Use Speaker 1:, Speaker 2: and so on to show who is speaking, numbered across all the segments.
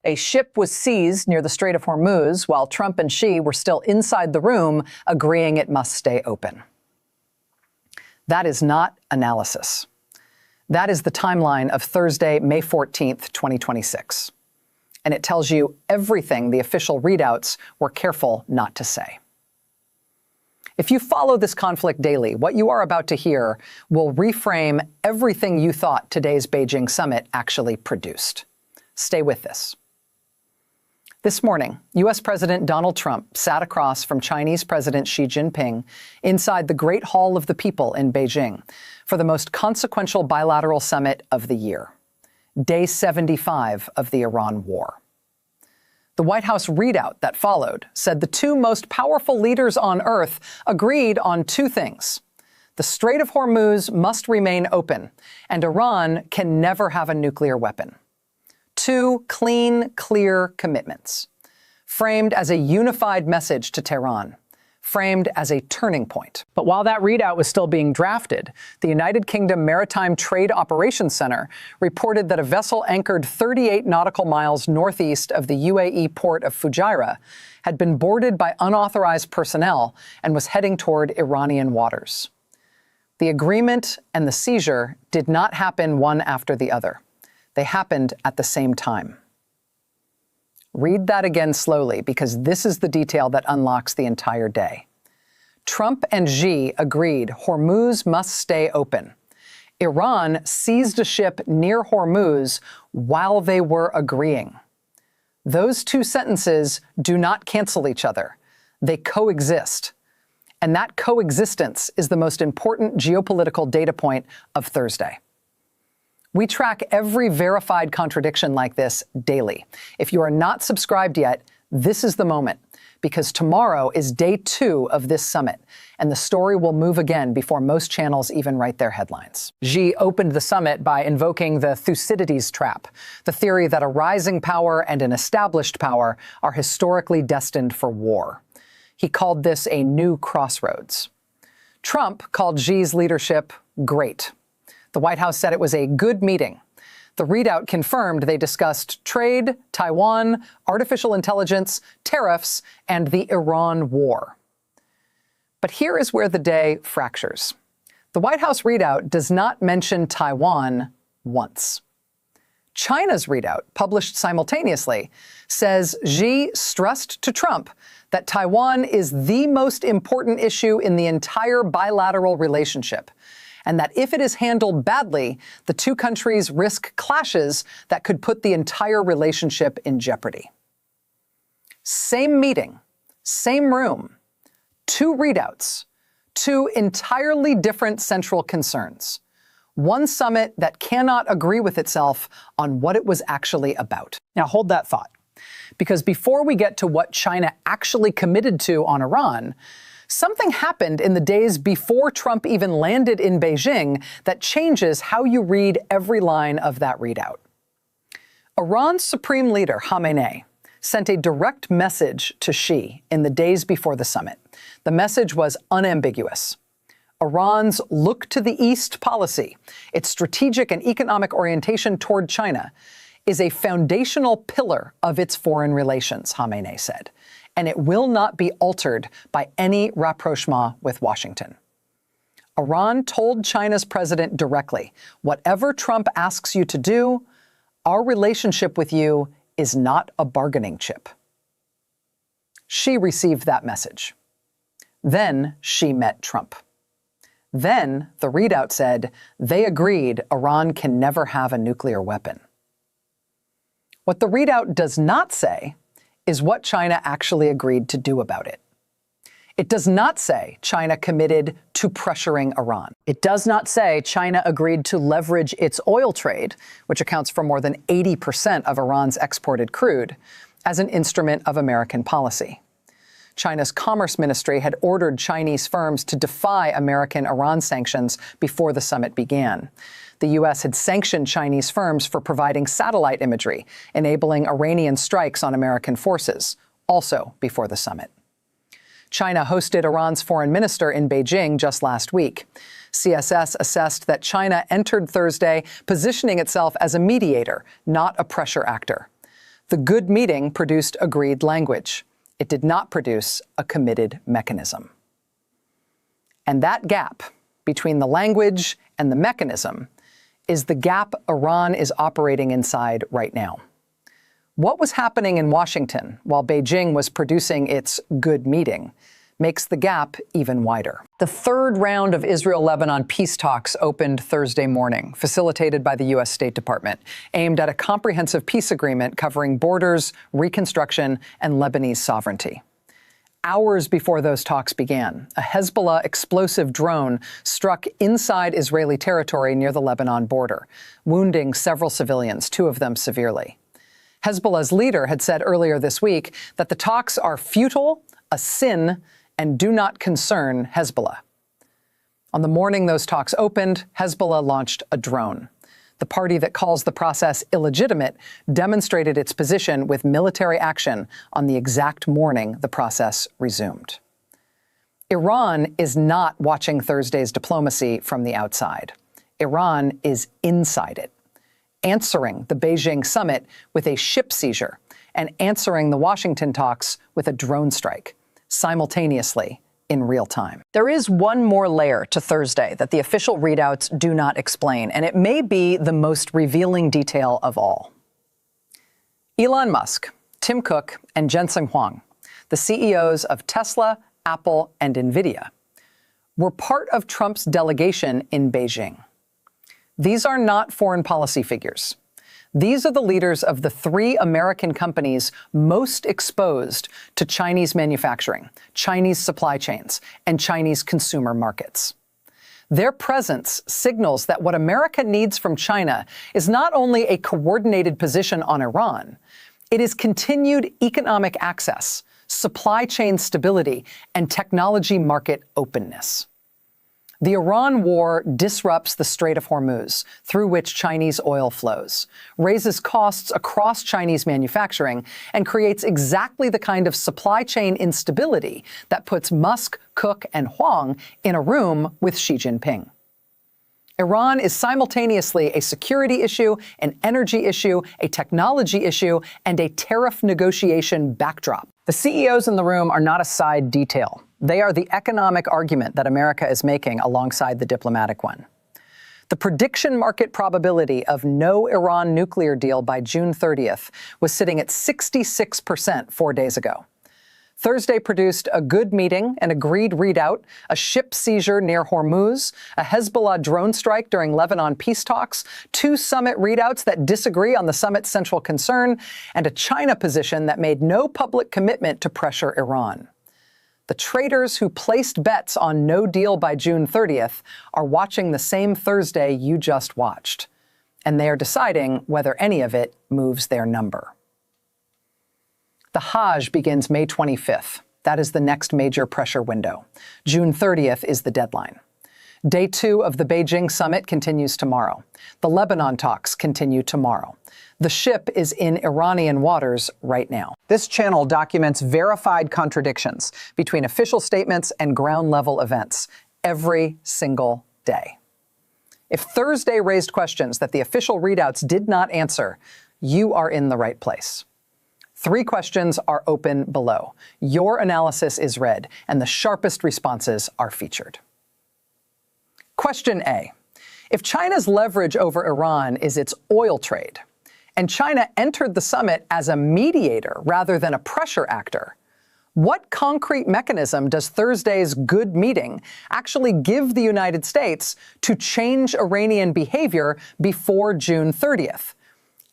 Speaker 1: A ship was seized near the Strait of Hormuz while Trump and Xi were still inside the room, agreeing it must stay open. That is not analysis. That is the timeline of Thursday, May 14th, 2026. And it tells you everything the official readouts were careful not to say. If you follow this conflict daily, what you are about to hear will reframe everything you thought today's Beijing summit actually produced. Stay with this. This morning, U.S. President Donald Trump sat across from Chinese President Xi Jinping inside the Great Hall of the People in Beijing for the most consequential bilateral summit of the year, day 75 of the Iran war. The White House readout that followed said the two most powerful leaders on earth agreed on two things. The Strait of Hormuz must remain open, and Iran can never have a nuclear weapon. Two clean, clear commitments, framed as a unified message to Tehran, framed as a turning point. But while that readout was still being drafted, the United Kingdom Maritime Trade Operations Center reported that a vessel anchored 38 nautical miles northeast of the UAE port of Fujairah had been boarded by unauthorized personnel and was heading toward Iranian waters. The agreement and the seizure did not happen one after the other. They happened at the same time. Read that again slowly, because this is the detail that unlocks the entire day. Trump and Xi agreed Hormuz must stay open. Iran seized a ship near Hormuz while they were agreeing. Those two sentences do not cancel each other. They coexist. And that coexistence is the most important geopolitical data point of Thursday. We track every verified contradiction like this daily. If you are not subscribed yet, this is the moment, because tomorrow is day 2 of this summit, and the story will move again before most channels even write their headlines. Xi opened the summit by invoking the Thucydides trap, the theory that a rising power and an established power are historically destined for war. He called this a new crossroads. Trump called Xi's leadership great. The White House said it was a good meeting. The readout confirmed they discussed trade, Taiwan, artificial intelligence, tariffs, and the Iran war. But here is where the day fractures. The White House readout does not mention Taiwan once. China's readout, published simultaneously, says Xi stressed to Trump that Taiwan is the most important issue in the entire bilateral relationship, and that if it is handled badly, the two countries risk clashes that could put the entire relationship in jeopardy. Same meeting, same room, two readouts, two entirely different central concerns. One summit that cannot agree with itself on what it was actually about. Now hold that thought, because before we get to what China actually committed to on Iran, something happened in the days before Trump even landed in Beijing that changes how you read every line of that readout. Iran's supreme leader, Khamenei, sent a direct message to Xi in the days before the summit. The message was unambiguous. Iran's look to the East policy, its strategic and economic orientation toward China, is a foundational pillar of its foreign relations, Khamenei said, and it will not be altered by any rapprochement with Washington. Iran told China's president directly, whatever Trump asks you to do, our relationship with you is not a bargaining chip. Xi received that message. Then Xi met Trump. Then, the readout said, they agreed Iran can never have a nuclear weapon. What the readout does not say is what China actually agreed to do about it. It does not say China committed to pressuring Iran. It does not say China agreed to leverage its oil trade, which accounts for more than 80% of Iran's exported crude, as an instrument of American policy. China's Commerce Ministry had ordered Chinese firms to defy American Iran sanctions before the summit began. The U.S. had sanctioned Chinese firms for providing satellite imagery, enabling Iranian strikes on American forces, also before the summit. China hosted Iran's foreign minister in Beijing just last week. CSS assessed that China entered Thursday positioning itself as a mediator, not a pressure actor. The good meeting produced agreed language. It did not produce a committed mechanism. And that gap between the language and the mechanism is the gap Iran is operating inside right now. What was happening in Washington while Beijing was producing its good meeting makes the gap even wider. The third round of Israel-Lebanon peace talks opened Thursday morning, facilitated by the U.S. State Department, aimed at a comprehensive peace agreement covering borders, reconstruction, and Lebanese sovereignty. Hours before those talks began, a Hezbollah explosive drone struck inside Israeli territory near the Lebanon border, wounding several civilians, 2 of them severely. Hezbollah's leader had said earlier this week that the talks are futile, a sin, and do not concern Hezbollah. On the morning those talks opened, Hezbollah launched a drone. The party that calls the process illegitimate demonstrated its position with military action on the exact morning the process resumed. Iran is not watching Thursday's diplomacy from the outside. Iran is inside it, answering the Beijing summit with a ship seizure and answering the Washington talks with a drone strike, simultaneously in real time. There is one more layer to Thursday that the official readouts do not explain, and it may be the most revealing detail of all. Elon Musk, Tim Cook, and Jensen Huang, the CEOs of Tesla, Apple, and Nvidia, were part of Trump's delegation in Beijing. These are not foreign policy figures. These are the leaders of the 3 American companies most exposed to Chinese manufacturing, Chinese supply chains, and Chinese consumer markets. Their presence signals that what America needs from China is not only a coordinated position on Iran, it is continued economic access, supply chain stability, and technology market openness. The Iran war disrupts the Strait of Hormuz, through which Chinese oil flows, raises costs across Chinese manufacturing, and creates exactly the kind of supply chain instability that puts Musk, Cook, and Huang in a room with Xi Jinping. Iran is simultaneously a security issue, an energy issue, a technology issue, and a tariff negotiation backdrop. The CEOs in the room are not a side detail. They are the economic argument that America is making alongside the diplomatic one. The prediction market probability of no Iran nuclear deal by June 30th was sitting at 66% 4 days ago. Thursday produced a good meeting, an agreed readout, a ship seizure near Hormuz, a Hezbollah drone strike during Lebanon peace talks, 2 summit readouts that disagree on the summit's central concern, and a China position that made no public commitment to pressure Iran. The traders who placed bets on no deal by June 30th are watching the same Thursday you just watched, and they are deciding whether any of it moves their number. The Hajj begins May 25th. That is the next major pressure window. June 30th is the deadline. Day 2 of the Beijing summit continues tomorrow. The Lebanon talks continue tomorrow. The ship is in Iranian waters right now. This channel documents verified contradictions between official statements and ground-level events every single day. If Thursday raised questions that the official readouts did not answer, you are in the right place. 3 questions are open below. Your analysis is read, and the sharpest responses are featured. Question A. If China's leverage over Iran is its oil trade, and China entered the summit as a mediator rather than a pressure actor, what concrete mechanism does Thursday's good meeting actually give the United States to change Iranian behavior before June 30th?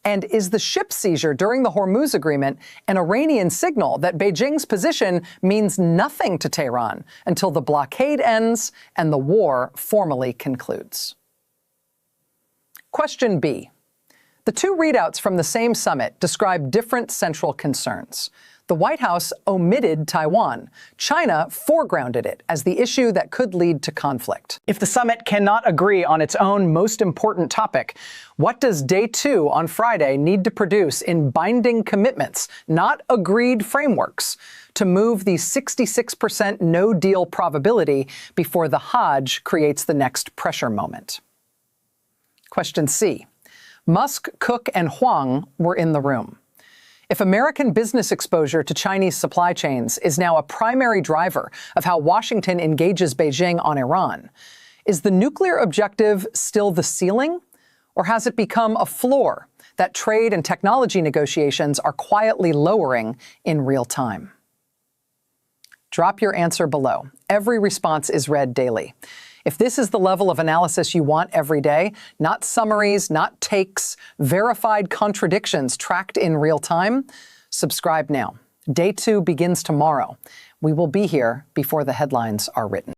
Speaker 1: And is the ship seizure during the Hormuz agreement an Iranian signal that Beijing's position means nothing to Tehran until the blockade ends and the war formally concludes? Question B. The 2 readouts from the same summit describe different central concerns. The White House omitted Taiwan. China foregrounded it as the issue that could lead to conflict. If the summit cannot agree on its own most important topic, what does Day 2 on Friday need to produce in binding commitments, not agreed frameworks, to move the 66% no-deal probability before the Hajj creates the next pressure moment? Question C. Musk, Cook, and Huang were in the room. If American business exposure to Chinese supply chains is now a primary driver of how Washington engages Beijing on Iran, is the nuclear objective still the ceiling, or has it become a floor that trade and technology negotiations are quietly lowering in real time? Drop your answer below. Every response is read daily. If this is the level of analysis you want every day, not summaries, not takes, verified contradictions tracked in real time, subscribe now. Day 2 begins tomorrow. We will be here before the headlines are written.